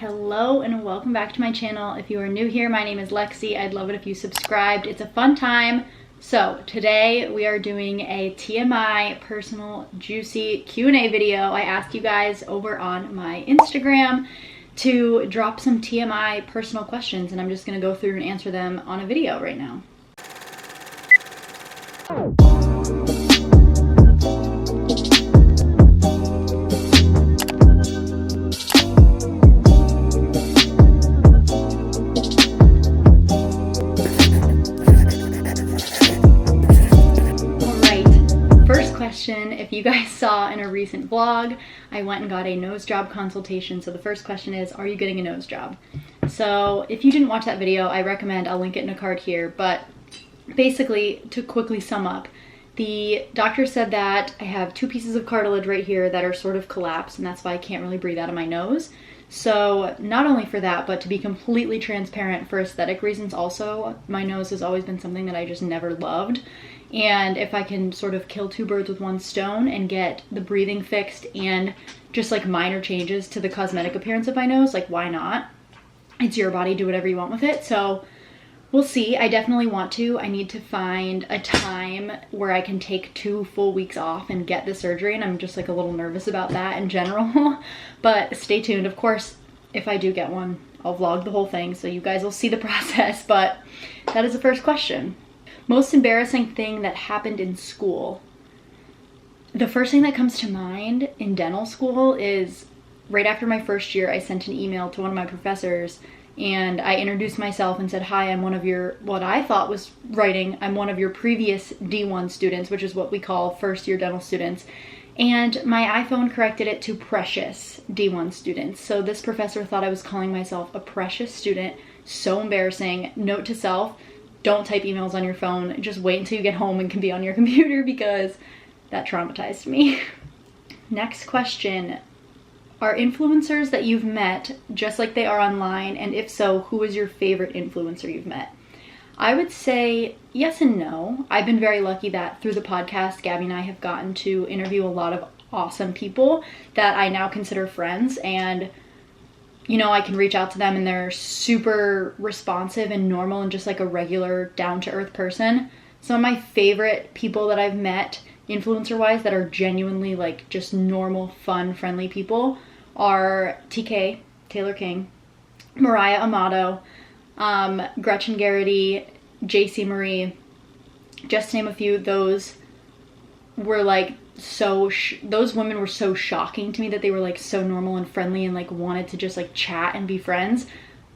Hello and welcome back to my channel. If you are new here, my name is Lexi. I'd love it if you subscribed. It's a fun time. So today we are doing a TMI personal juicy Q&A video. I asked you guys over on my Instagram to drop some TMI personal questions, and I'm just gonna go through and answer them on a video right now. If you guys saw in a recent vlog, I went and got a nose job consultation. So the first question is, are you getting a nose job? So if you didn't watch that video, I recommend, I'll link it in a card here. But basically, to quickly sum up, the doctor said that I have 2 pieces of cartilage right here that are sort of collapsed, and that's why I can't really breathe out of my nose. So not only for that, but to be completely transparent, for aesthetic reasons also, my nose has always been something that I just never loved. And if I can sort of kill 2 birds with 1 stone and get the breathing fixed and just like minor changes to the cosmetic appearance of my nose, like why not? It's your body, do whatever you want with it. So we'll see. I definitely want to. I need to find a time where I can take 2 full weeks off and get the surgery, and I'm just like a little nervous about that in general. But stay tuned. Of course, if I do get one, I'll vlog the whole thing so you guys will see the process. But that is the first question. Most embarrassing thing that happened in school. The first thing that comes to mind in dental school is right after my first year, I sent an email to one of my professors and I introduced myself and said, hi, I'm one of your, what I thought was writing, I'm one of your previous D1 students, which is what we call first year dental students. And my iPhone corrected it to precious D1 students. So this professor thought I was calling myself a precious student. So embarrassing. Note to self, don't type emails on your phone. Just wait until you get home and can be on your computer, because that traumatized me. Next question. Are influencers that you've met just like they are online? And if so, who is your favorite influencer you've met? I would say yes and no. I've been very lucky that through the podcast, Gabby and I have gotten to interview a lot of awesome people that I now consider friends, and you know, I can reach out to them and they're super responsive and normal and just like a regular down-to-earth person. Some of my favorite people that I've met influencer-wise that are genuinely like just normal, fun, friendly people are TK, Taylor King, Mariah Amato, Gretchen Garrity, JC Marie, just to name a few. Those were like those women were so shocking to me that they were like so normal and friendly and like wanted to just like chat and be friends.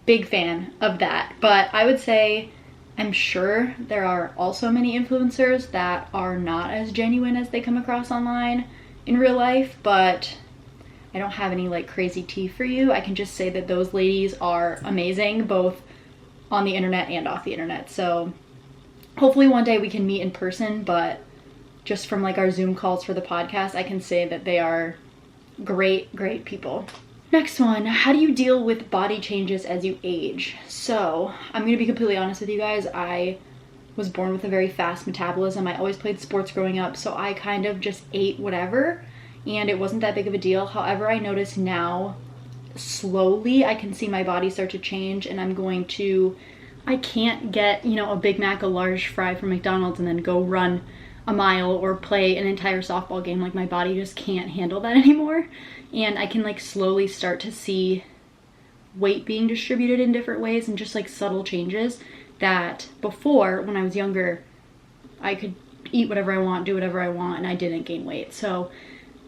Big fan of that. But I would say I'm sure there are also many influencers that are not as genuine as they come across online in real life, but I don't have any like crazy tea for you. I can just say that those ladies are amazing, both on the internet and off the internet. So hopefully one day we can meet in person, but just from like our Zoom calls for the podcast, I can say that they are great, great people. Next one, how do you deal with body changes as you age? So I'm gonna be completely honest with you guys. I was born with a very fast metabolism. I always played sports growing up, so I kind of just ate whatever, and it wasn't that big of a deal. However, I notice now, slowly, I can see my body start to change, and I can't get, you know, a Big Mac, a large fry from McDonald's and then go run a mile or play an entire softball game. Like my body just can't handle that anymore. And I can like slowly start to see weight being distributed in different ways and just like subtle changes that before, when I was younger, I could eat whatever I want, do whatever I want, and I didn't gain weight. So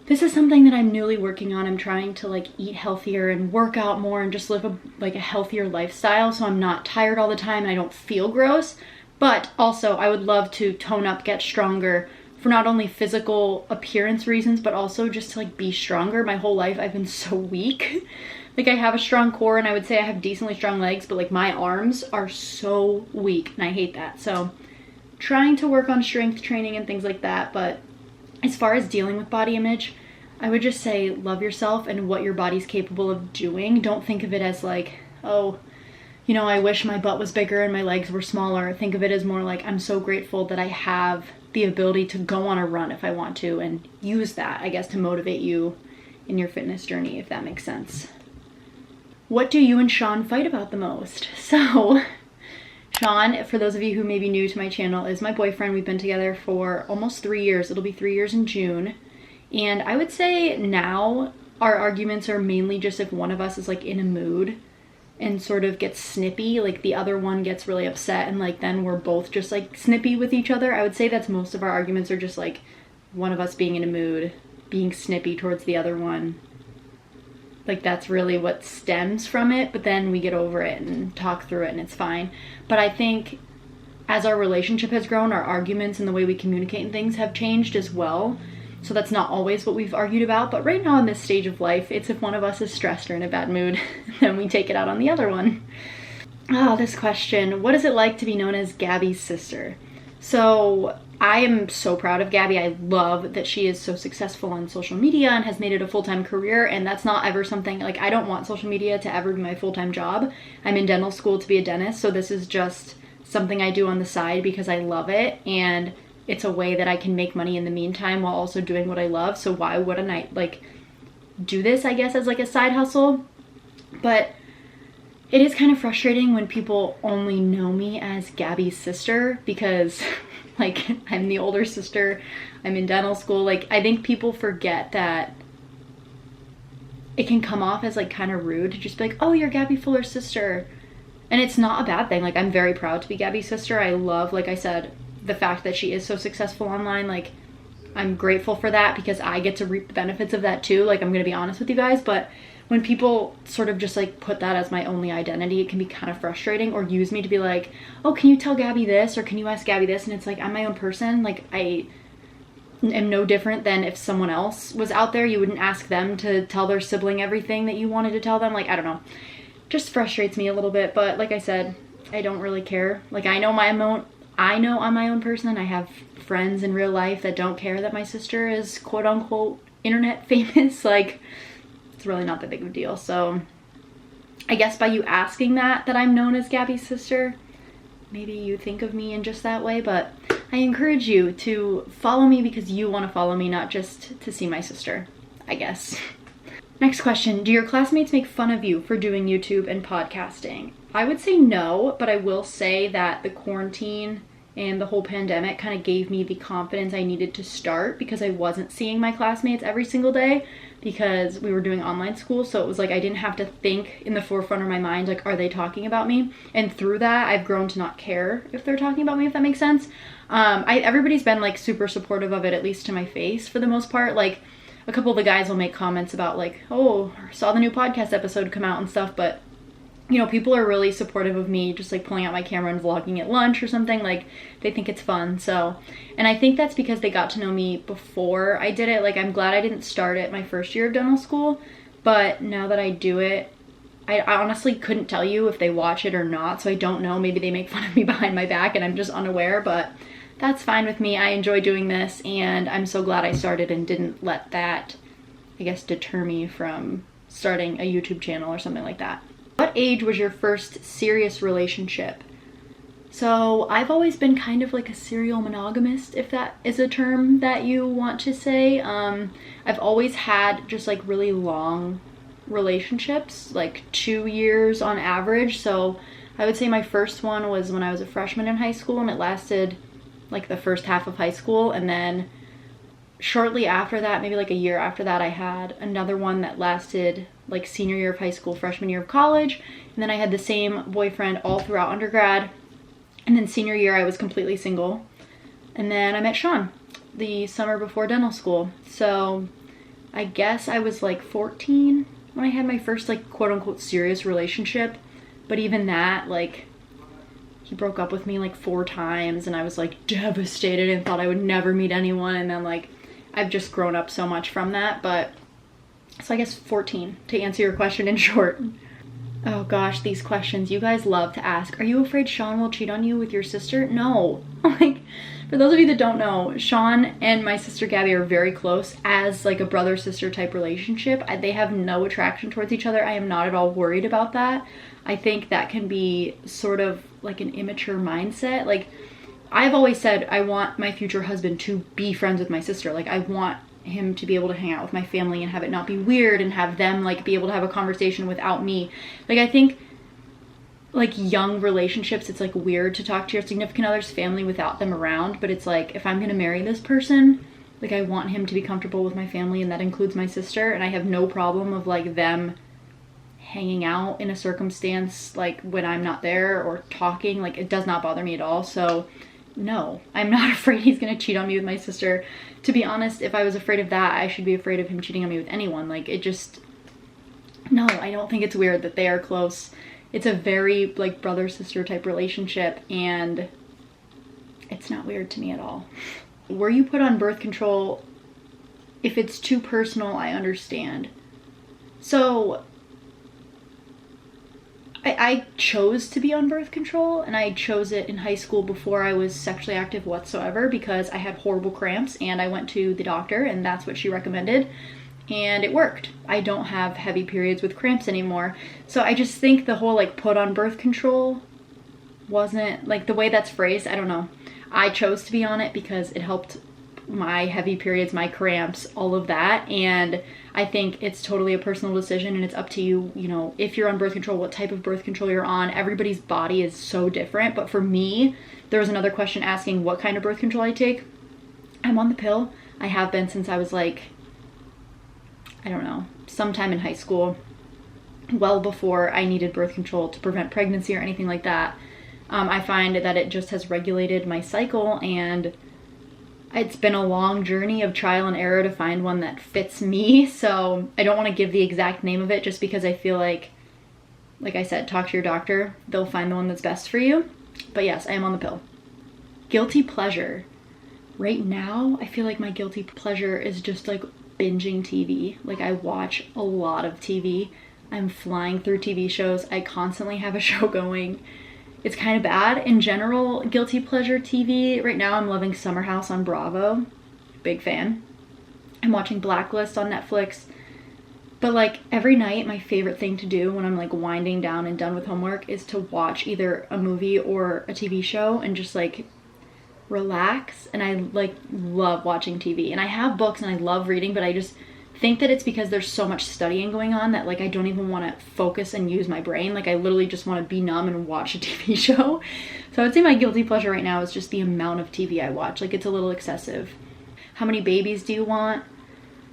this is something that I'm newly working on. I'm trying to like eat healthier and work out more and just live a healthier lifestyle, so I'm not tired all the time and I don't feel gross. But also, I would love to tone up, get stronger for not only physical appearance reasons, but also just to like be stronger. My whole life, I've been so weak. Like I have a strong core and I would say I have decently strong legs, but like my arms are so weak and I hate that. So trying to work on strength training and things like that. But as far as dealing with body image, I would just say love yourself and what your body's capable of doing. Don't think of it as like, oh, you know, I wish my butt was bigger and my legs were smaller. Think of it as more like, I'm so grateful that I have the ability to go on a run if I want to, and use that, I guess, to motivate you in your fitness journey, if that makes sense. What do you and Sean fight about the most? So Sean, for those of you who may be new to my channel, is my boyfriend. We've been together for almost 3 years. It'll be 3 years in June. And I would say now our arguments are mainly just if one of us is like in a mood and sort of gets snippy, like the other one gets really upset, and like then we're both just like snippy with each other. I would say that's most of our arguments are just like one of us being in a mood, being snippy towards the other one. Like that's really what stems from it, but then we get over it and talk through it and it's fine. But I think as our relationship has grown, our arguments and the way we communicate and things have changed as well. So that's not always what we've argued about, but right now in this stage of life, it's if one of us is stressed or in a bad mood, then we take it out on the other one. Oh, this question, what is it like to be known as Gabby's sister? So I am so proud of Gabby. I love that she is so successful on social media and has made it a full-time career, and that's not ever something, like I don't want social media to ever be my full-time job. I'm in dental school to be a dentist, so this is just something I do on the side because I love it, and it's a way that I can make money in the meantime while also doing what I love. So why wouldn't I like do this, I guess, as like a side hustle? But it is kind of frustrating when people only know me as Gabby's sister because like I'm the older sister, I'm in dental school. Like I think people forget that it can come off as like kind of rude to just be like, oh, you're Gabby Fuller's sister. And it's not a bad thing. Like I'm very proud to be Gabby's sister. I love, like I said, the fact that she is so successful online. Like I'm grateful for that because I get to reap the benefits of that too. Like I'm gonna be honest with you guys, but when people sort of just like put that as my only identity, it can be kind of frustrating, or use me to be like, oh, can you tell Gabby this, or can you ask Gabby this? And it's like, I'm my own person. Like I am no different than if someone else was out there. You wouldn't ask them to tell their sibling everything that you wanted to tell them. Like I don't know, just frustrates me a little bit. But like I said, I don't really care. Like I know I'm my own person. I have friends in real life that don't care that my sister is quote unquote internet famous. Like it's really not that big of a deal. So I guess by you asking that I'm known as Gabby's sister, maybe you think of me in just that way. But I encourage you to follow me because you want to follow me, not just to see my sister, I guess. Next question, do your classmates make fun of you for doing YouTube and podcasting? I would say no, but I will say that the quarantine and the whole pandemic kind of gave me the confidence I needed to start, because I wasn't seeing my classmates every single day because we were doing online school. So it was like I didn't have to think in the forefront of my mind, like, are they talking about me? And through that, I've grown to not care if they're talking about me, if that makes sense. Everybody's been like super supportive of it, at least to my face for the most part. Like a couple of the guys will make comments about like, oh, saw the new podcast episode come out and stuff, but you know, people are really supportive of me just like pulling out my camera and vlogging at lunch or something. Like they think it's fun. So, and I think that's because they got to know me before I did it. Like I'm glad I didn't start it my first year of dental school, but now that I do it, I honestly couldn't tell you if they watch it or not. So I don't know, maybe they make fun of me behind my back and I'm just unaware, but that's fine with me. I enjoy doing this and I'm so glad I started and didn't let that, I guess, deter me from starting a YouTube channel or something like that. What age was your first serious relationship? So I've always been kind of like a serial monogamist, if that is a term that you want to say. I've always had just like really long relationships, like 2 years on average. So I would say my first one was when I was a freshman in high school, and it lasted like the first half of high school. And then shortly after that, maybe like a year after that, I had another one that lasted like senior year of high school, freshman year of college. And then I had the same boyfriend all throughout undergrad. And then senior year, I was completely single. And then I met Sean the summer before dental school. So I guess I was like 14 when I had my first like quote unquote serious relationship. But even that, like, he broke up with me like 4 times and I was like devastated and thought I would never meet anyone. And then like I've just grown up so much from that. But so I guess 14 to answer your question in short. Oh gosh, these questions you guys love to ask. Are you afraid Sean will cheat on you with your sister? No. Like, for those of you that don't know, Sean and my sister Gabby are very close as like a brother-sister type relationship. They have no attraction towards each other. I am not at all worried about that. I think that can be sort of like an immature mindset. Like, I've always said I want my future husband to be friends with my sister. Like, I want him to be able to hang out with my family and have it not be weird and have them like be able to have a conversation without me. Like I think like young relationships, it's like weird to talk to your significant other's family without them around, but it's like if I'm gonna marry this person, like I want him to be comfortable with my family, and that includes my sister, and I have no problem of like them hanging out in a circumstance like when I'm not there or talking. Like it does not bother me at all. So no, I'm not afraid he's gonna cheat on me with my sister. To be honest, if I was afraid of that, I should be afraid of him cheating on me with anyone. Like it just, no, I don't think it's weird that they are close. It's a very like brother-sister type relationship, and it's not weird to me at all. Were you put on birth control? If it's too personal, I understand. So I chose to be on birth control, and I chose it in high school before I was sexually active whatsoever because I had horrible cramps, and I went to the doctor and that's what she recommended, and it worked. I don't have heavy periods with cramps anymore. So I just think the whole like put on birth control wasn't like the way that's phrased. I don't know. I chose to be on it because it helped my heavy periods, my cramps, all of that. And I think it's totally a personal decision, and it's up to you, you know, if you're on birth control, what type of birth control you're on. Everybody's body is so different. But for me, there was another question asking what kind of birth control I take. I'm on the pill. I have been since I was like, I don't know, sometime in high school, well before I needed birth control to prevent pregnancy or anything like that. I find that it just has regulated my cycle, and it's been a long journey of trial and error to find one that fits me. So I don't want to give the exact name of it just because I feel like I said, talk to your doctor. They'll find the one that's best for you. But yes, I am on the pill. Guilty pleasure. Right now, I feel like my guilty pleasure is just like binging TV. Like I watch a lot of TV. I'm flying through TV shows. I constantly have a show going. It's kind of bad. In general, guilty pleasure TV. Right now I'm loving Summer House on Bravo. Big fan. I'm watching Blacklist on Netflix. But like every night, my favorite thing to do when I'm like winding down and done with homework is to watch either a movie or a TV show and just like relax. And I like love watching TV. And I have books and I love reading, but I just think that it's because there's so much studying going on that like I don't even want to focus and use my brain. Like I literally just want to be numb and watch a TV show. So I would say my guilty pleasure right now is just the amount of TV I watch. Like it's a little excessive. How many babies do you want?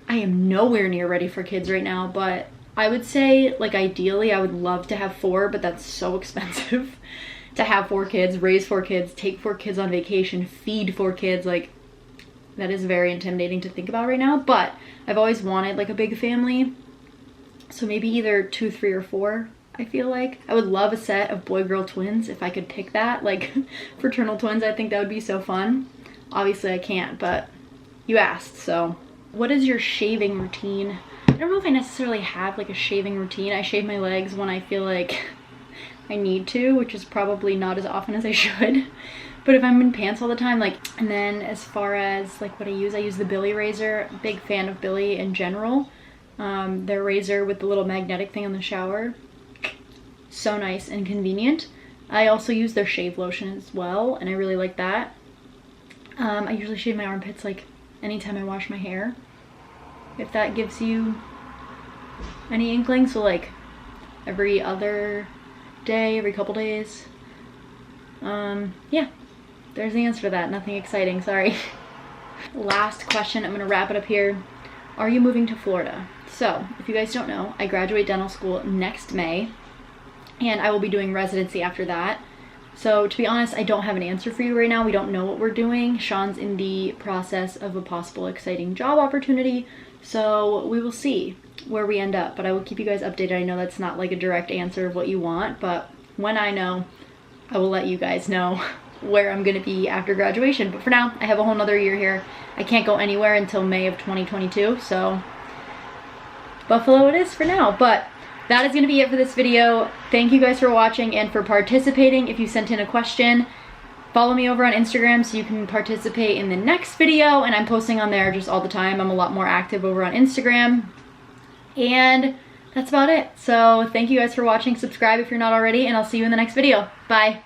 I am nowhere near ready for kids right now, but I would say like ideally I would love to have 4, but that's so expensive to have 4 kids, raise 4 kids, take 4 kids on vacation, feed 4 kids. Like that is very intimidating to think about right now, but I've always wanted like a big family. So maybe either 2, 3, or 4, I feel like. I would love a set of boy-girl twins if I could pick that, like fraternal twins. I think that would be so fun. Obviously I can't, but you asked. So what is your shaving routine? I don't know if I necessarily have like a shaving routine. I shave my legs when I feel like I need to, which is probably not as often as I should. But if I'm in pants all the time, like, and then as far as like what I use the Billy razor. Big fan of Billy in general. Their razor with the little magnetic thing on the shower. So nice and convenient. I also use their shave lotion as well, and I really like that. I usually shave my armpits like anytime I wash my hair. If that gives you any inkling. So like every other day, every couple days. Yeah. There's the answer to that. Nothing exciting, sorry. Last question, I'm gonna wrap it up here. Are you moving to Florida? So, if you guys don't know, I graduate dental school next May, and I will be doing residency after that. So, to be honest, I don't have an answer for you right now. We don't know what we're doing. Sean's in the process of a possible exciting job opportunity, so we will see where we end up. But I will keep you guys updated. I know that's not like a direct answer of what you want, but when I know, I will let you guys know where I'm gonna be after graduation. But for now, I have a whole nother year here. I can't go anywhere until May of 2022, so Buffalo it is for now. But that is gonna be it for this video. Thank you guys for watching and for participating. If you sent in a question, follow me over on Instagram so you can participate in the next video, and I'm posting on there just all the time. I'm a lot more active over on Instagram, and that's about it. So thank you guys for watching. Subscribe if you're not already, and I'll see you in the next video. Bye.